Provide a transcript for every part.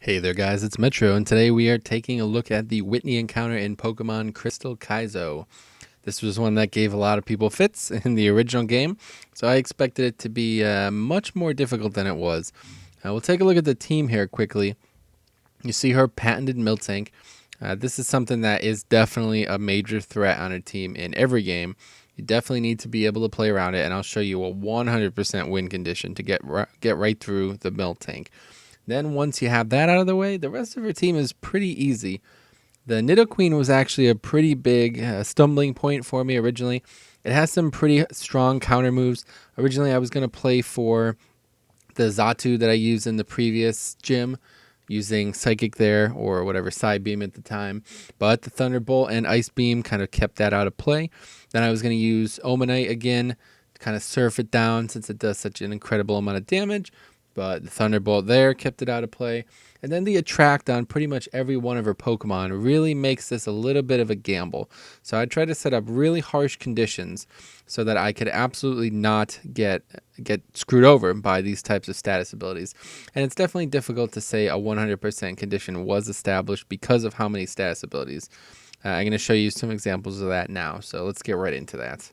Hey there guys, it's Metro, and today we are taking a look at the Whitney encounter in Pokemon Crystal Kaizo. This was one that gave a lot of people fits in the original game, so I expected it to be much more difficult than it was. We'll take a look at the team here quickly. You see her patented Miltank. This is something that is definitely a major threat on a team in every game. You definitely need to be able to play around it, and I'll show you a 100% win condition to get right through the Miltank. Then once you have that out of the way, the rest of your team is pretty easy. The Nidoqueen was actually a pretty big stumbling point for me originally. It has some pretty strong counter moves. Originally, I was going to play for the Xatu that I used in the previous gym, using Psychic there or whatever Side Beam at the time. But the Thunderbolt and Ice Beam kind of kept that out of play. Then I was going to use Omanite again to kind of surf it down since it does such an incredible amount of damage. But the Thunderbolt there kept it out of play. And then the Attract on pretty much every one of her Pokemon really makes this a little bit of a gamble. So I tried to set up really harsh conditions so that I could absolutely not get screwed over by these types of status abilities. And it's definitely difficult to say a 100% condition was established because of how many status abilities. I'm going to show you some examples of that now. So let's get right into that.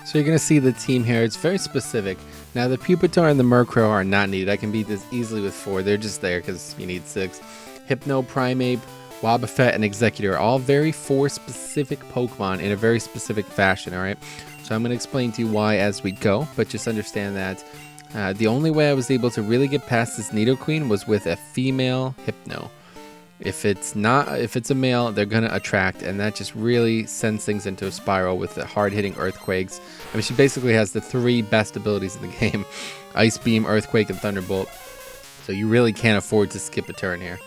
So you're going to see the team here. It's very specific. Now the Pupitar and the Murkrow are not needed. I can beat this easily with 4. They're just there because you need 6. Hypno, Primeape, Wobafet, and Exeggutor are all very 4 specific Pokemon in a very specific fashion, alright? So I'm going to explain to you why as we go, but just understand that the only way I was able to really get past this Nidoqueen was with a female Hypno. If it's a male, they're going to attract, and that just really sends things into a spiral with the hard-hitting Earthquakes. I mean, she basically has the 3 best abilities in the game: Ice Beam, Earthquake, and Thunderbolt. So you really can't afford to skip a turn here.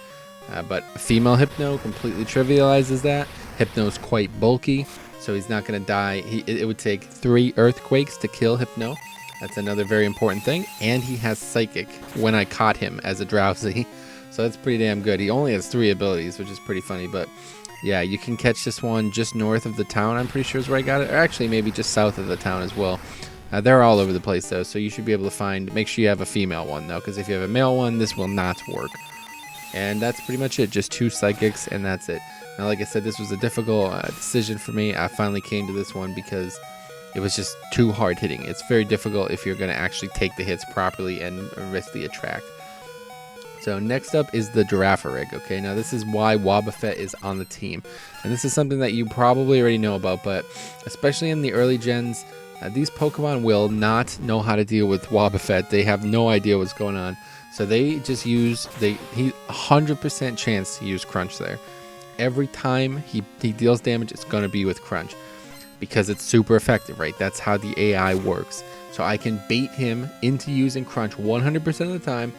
But a female Hypno completely trivializes that. Hypno's quite bulky, so he's not going to die. It would take 3 Earthquakes to kill Hypno. That's another very important thing. And he has Psychic when I caught him as a Drowsy. So that's pretty damn good. He only has 3 abilities, which is pretty funny. But yeah, you can catch this one just north of the town, I'm pretty sure is where I got it. Or actually, maybe just south of the town as well. They're all over the place, though. So you should be able to make sure you have a female one, though. Because if you have a male one, this will not work. And that's pretty much it. Just 2 Psychics, and that's it. Now, like I said, this was a difficult decision for me. I finally came to this one because it was just too hard hitting. It's very difficult if you're going to actually take the hits properly and risk the attract. So next up is the Girafarig. Okay, now this is why Wobafet is on the team. And this is something that you probably already know about, but especially in the early gens, these Pokemon will not know how to deal with Wobafet. They have no idea what's going on. So they just use, he 100% chance to use Crunch there. Every time he deals damage, it's going to be with Crunch. Because it's super effective, right? That's how the AI works. So I can bait him into using Crunch 100% of the time,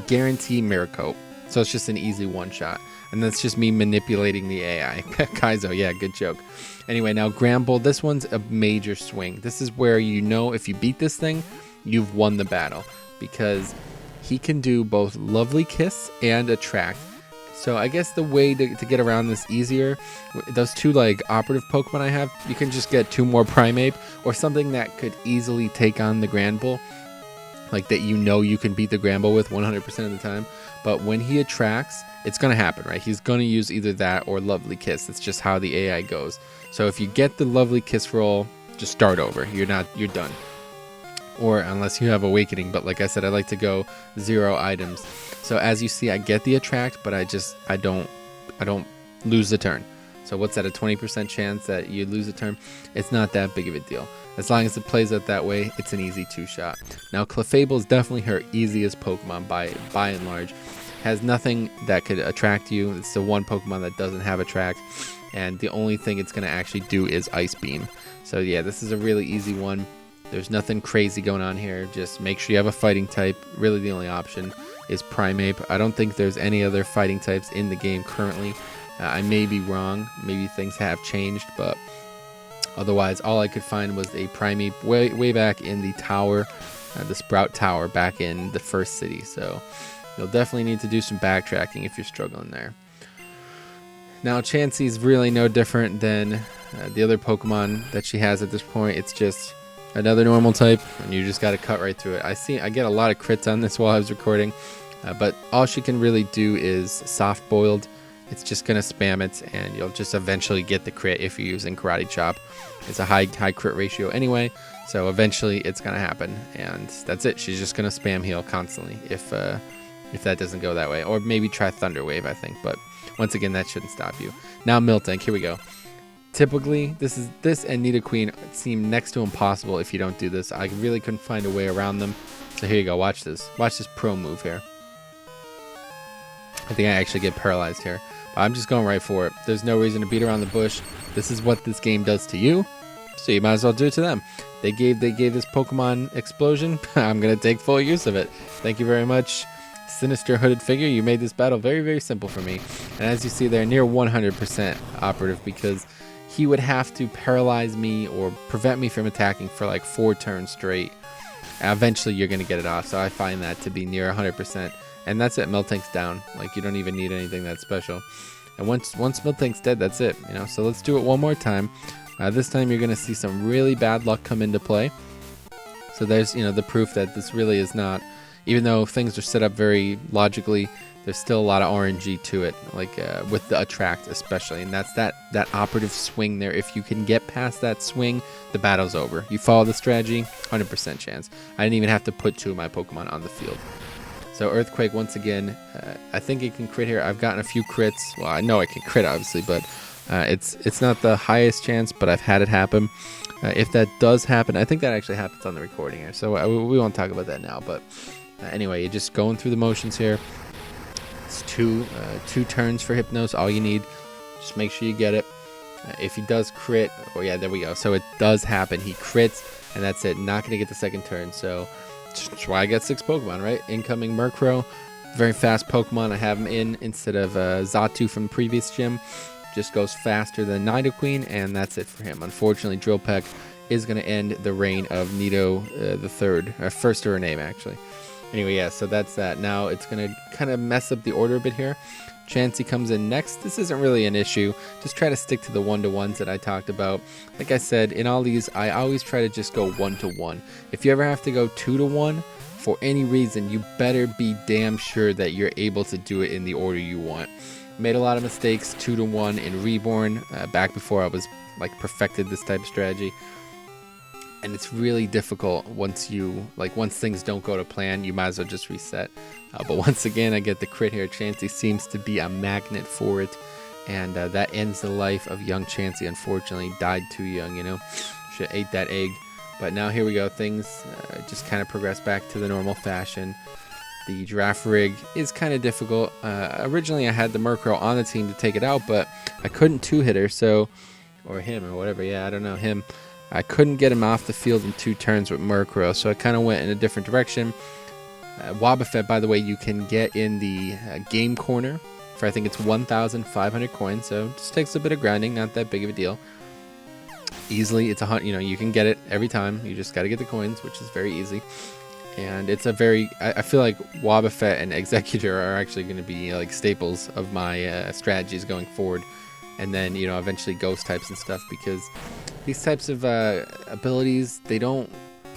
guarantee Miracle. So it's just an easy one-shot. And that's just me manipulating the AI. Kaizo, yeah, good joke. Anyway, now GRANBULL, this one's a major swing. This is where you know if you beat this thing, you've won the battle. Because he can do both Lovely Kiss and Attract. So I guess the way to get around this easier, those 2 like operative Pokemon I have, you can just get 2 more Primeape or something that could easily take on the GRANBULL, like that you can beat the GRANBULL with 100% of the time. But when he attracts, it's going to happen, right? He's going to use either that or Lovely Kiss. That's just how the AI goes. So if you get the Lovely Kiss roll, just start over. You're done. Or unless you have Awakening, but like I said, I like to go 0 items. So as you see, I get the attract, but I don't lose the turn. So what's that, a 20% chance that you lose a turn? It's not that big of a deal. As long as it plays out that way, it's an easy 2-shot. Now Clefable is definitely her easiest Pokemon by and large. Has nothing that could attract you. It's the one Pokemon that doesn't have attract, and the only thing it's going to actually do is Ice Beam. So yeah, this is a really easy one. There's nothing crazy going on here. Just make sure you have a fighting type. Really the only option is Primeape. I don't think there's any other fighting types in the game currently. I may be wrong. Maybe things have changed, but otherwise all I could find was a Primeape way back in the tower, the Sprout Tower back in the first city. So you'll definitely need to do some backtracking if you're struggling there. Now Chansey is really no different than the other Pokemon that she has at this point. It's just another normal type, and you just got to cut right through it. I get a lot of crits on this while I was recording. But all she can really do is soft boiled. It's just going to spam it, and you'll just eventually get the crit if you're using Karate Chop. It's a high crit ratio anyway, so eventually it's going to happen, and that's it. She's just going to spam heal constantly if that doesn't go that way. Or maybe try Thunder Wave, I think, but once again, that shouldn't stop you. Now Miltank, here we go. Typically, this and Nidoqueen seem next to impossible if you don't do this. I really couldn't find a way around them. So here you go, watch this. Watch this pro move here. I think I actually get paralyzed here. But I'm just going right for it. There's no reason to beat around the bush. This is what this game does to you, so you might as well do it to them. They gave this Pokemon explosion. I'm going to take full use of it. Thank you very much, Sinister Hooded Figure. You made this battle very, very simple for me. And as you see, they're near 100% operative because he would have to paralyze me or prevent me from attacking for like 4 turns straight. Eventually, you're going to get it off. So I find that to be near 100%. And that's it. Miltank's down. Like, you don't even need anything that special. And once Miltank's dead, that's it. You know. So let's do it one more time. This time you're gonna see some really bad luck come into play. So there's the proof that this really is not. Even though things are set up very logically, there's still a lot of RNG to it. Like with the attract especially, and that's that operative swing there. If you can get past that swing, the battle's over. You follow the strategy, 100% chance. I didn't even have to put 2 of my Pokemon on the field. So Earthquake once again, I think it can crit here. I've gotten a few crits. Well, I know it can crit obviously, but it's not the highest chance, but I've had it happen. If that does happen, I think that actually happens on the recording here. So we won't talk about that now. But anyway, you're just going through the motions here. It's two turns for Hypnos, all you need. Just make sure you get it. If he does crit, oh yeah, there we go. So it does happen. He crits, and that's it. Not going to get the second turn. So that's why I got 6 Pokemon, right? Incoming Murkrow, very fast Pokemon. I have him in instead of Xatu from the previous gym. Just goes faster than Nidoqueen, and that's it for him. Unfortunately, Drill Peck is going to end the reign of Nido the third, or first to her name actually. Anyway, yeah, so that's that. Now it's going to kind of mess up the order a bit here. Chansey comes in next. This isn't really an issue. Just try to stick to the 1-to-1s that I talked about. Like I said, in all these, I always try to just go 1-to-1. If you ever have to go 2-to-1, for any reason, you better be damn sure that you're able to do it in the order you want. Made a lot of mistakes 2-to-1 in Reborn, back before I was like perfected this type of strategy. And it's really difficult once things don't go to plan. You might as well just reset. But once again, I get the crit here. Chansey seems to be a magnet for it, and that ends the life of young Chansey. Unfortunately, died too young. Should have ate that egg. But now here we go. Things just kind of progress back to the normal fashion. The Girafarig is kind of difficult. Originally, I had the Murkrow on the team to take it out, but I couldn't 2-hit her, or him, or whatever. Yeah, I don't know, him. I couldn't get him off the field in 2 turns with Murkrow, so I kind of went in a different direction. Wobafet, by the way, you can get in the game corner for I think it's 1,500 coins, so it just takes a bit of grinding, not that big of a deal. Easily, it's you can get it every time. You just got to get the coins, which is very easy. And it's a very, I feel like Wobafet and Exeggutor are actually going to be like staples of my strategies going forward. And then, eventually ghost types and stuff, because these types of abilities, they don't,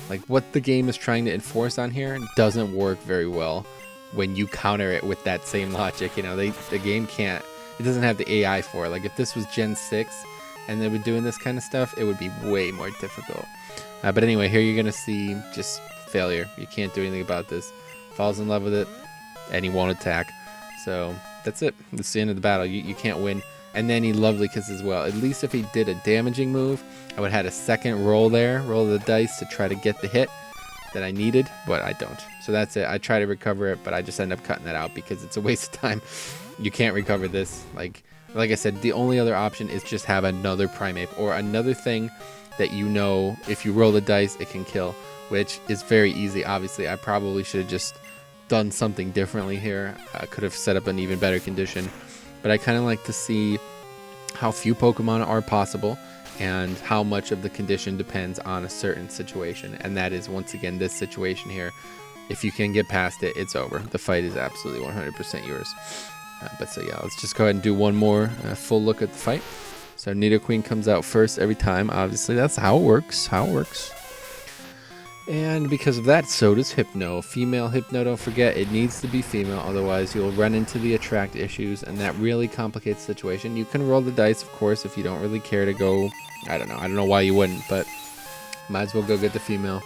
like what the game is trying to enforce on here doesn't work very well when you counter it with that same logic. The game can't, it doesn't have the AI for it. Like if this was Gen 6 and they were doing this kind of stuff, it would be way more difficult. But anyway, here you're going to see just failure. You can't do anything about this. Falls in love with it, and he won't attack. So that's it. That's the end of the battle. You can't win. And then he Lovely Kiss as well. At least if he did a damaging move, I would have had a second roll there, roll the dice to try to get the hit that I needed, but I don't. So that's it. I try to recover it, but I just end up cutting that out because it's a waste of time. You can't recover this. Like I said, the only other option is just have another Primeape or another thing that if you roll the dice, it can kill, which is very easy. Obviously, I probably should have just done something differently here. I could have set up an even better condition. But I kind of like to see how few Pokemon are possible and how much of the condition depends on a certain situation. And that is, once again, this situation here. If you can get past it, it's over. The fight is absolutely 100% yours. But so yeah, let's just go ahead and do one more full look at the fight. So Nidoqueen comes out first every time. Obviously, that's how it works. And because of that, so does Hypno. Female Hypno, don't forget, it needs to be female, otherwise you'll run into the attract issues, and that really complicates the situation. You can roll the dice, of course, if you don't really care to go, I don't know why you wouldn't, but might as well go get the female.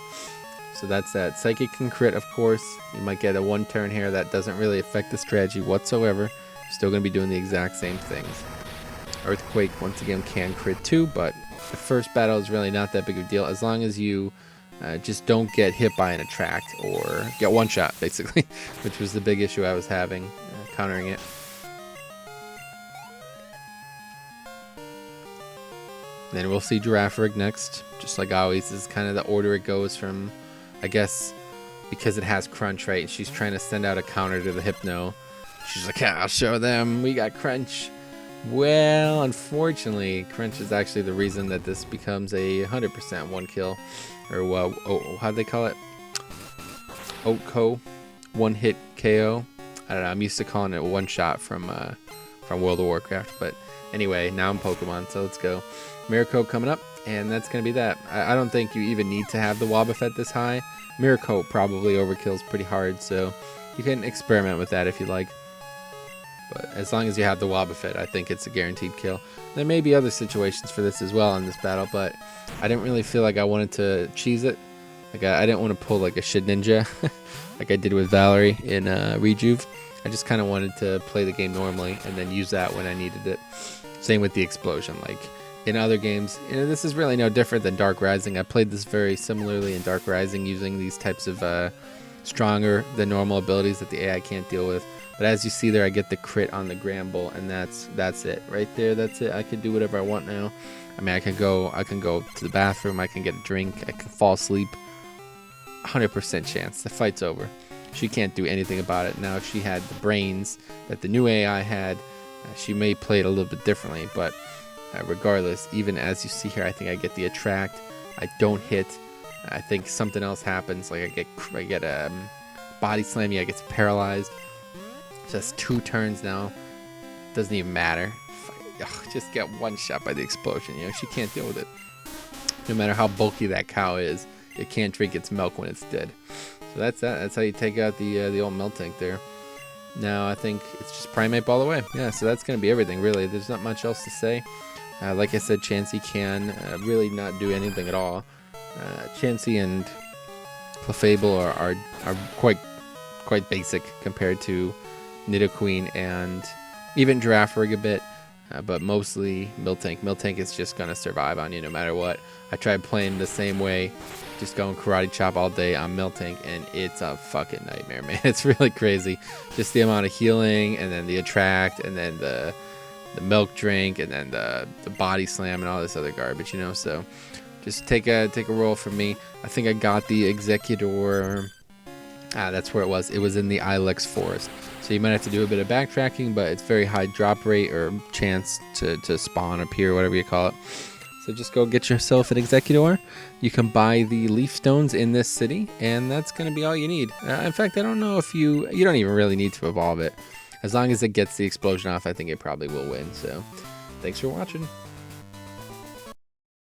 So that's that. Psychic can crit, of course. You might get a one turn here that doesn't really affect the strategy whatsoever. You're still going to be doing the exact same things. Earthquake, once again, can crit too, but the first battle is really not that big of a deal, as long as you just don't get hit by an attract or get one shot, basically, which was the big issue I was having, countering it. Then we'll see Girafarig next, just like always. This is kind of the order it goes from, I guess, because it has Crunch, right? She's trying to send out a counter to the Hypno. She's like, yeah, I'll show them, we got Crunch. Well, unfortunately, Crunch is actually the reason that this becomes a 100% one kill. Or how'd they call it? Oatco, one hit KO. I don't know. I'm used to calling it one shot from World of Warcraft. But anyway, now I'm Pokemon, so let's go. Miracle coming up, and that's gonna be that. I don't think you even need to have the Wobafet this high. Miracle probably overkills pretty hard, so you can experiment with that if you like. But as long as you have the Wobafet, I think it's a guaranteed kill. There may be other situations for this as well in this battle, but I didn't really feel like I wanted to cheese it. Like I didn't want to pull like a shit ninja like I did with Valerie in Rejuve. I just kind of wanted to play the game normally and then use that when I needed it. Same with the explosion. Like in other games, you know, this is really no different than Dark Rising. I played this very similarly in Dark Rising using these types of stronger than normal abilities that the AI can't deal with. But as you see there, I get the crit on the GRANBULL, and that's it right there. That's it. I can do whatever I want now. I mean, I can go to the bathroom. I can get a drink. I can fall asleep. 100% chance. The fight's over. She can't do anything about it. Now, if she had the brains that the new AI had, she may play it a little bit differently. But regardless, even as you see here, I think I get the attract. I don't hit. I think something else happens. Like I get a body slam. I get paralyzed. Just 2 turns now. Doesn't even matter. Just get one shot by the explosion. You know, she can't deal with it. No matter how bulky that cow is, it can't drink its milk when it's dead. So that's that. That's how you take out the old Miltank there. Now I think it's just Primeape all the way. Yeah, so that's going to be everything, really. There's not much else to say. Like I said, Chansey can really not do anything at all. Chancy and Clefable are quite basic compared to Nidoqueen and even Girafarig a bit, but mostly Miltank. Miltank is just going to survive on you no matter what. I tried playing the same way, just going karate chop all day on Miltank, and it's a fucking nightmare, man. It's really crazy. Just the amount of healing, and then the attract, and then the milk drink, and then the body slam, and all this other garbage, you know. So just take a roll from me. I think I got the Exeggutor. That's where it was. It was in the Ilex Forest. So you might have to do a bit of backtracking, but it's very high drop rate or chance to spawn, appear, whatever you call it. So just go get yourself an Exeggutor. You can buy the leaf stones in this city, and that's going to be all you need. In fact, I don't know if you don't even really need to evolve it. As long as it gets the explosion off, I think it probably will win. So thanks for watching.